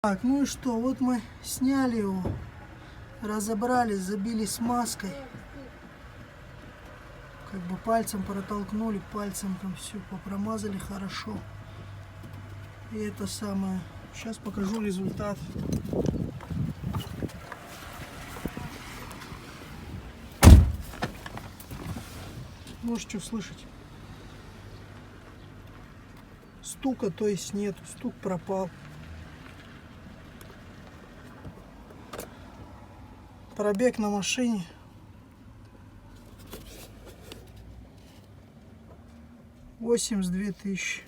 Так, ну и что, вот мы сняли его, разобрали, забили смазкой, как бы пальцем протолкнули, пальцем там все попромазали хорошо. И это самое, сейчас покажу результат. Можете услышать. Стука, то есть нету, стук пропал. Пробег на машине 82 тысячи.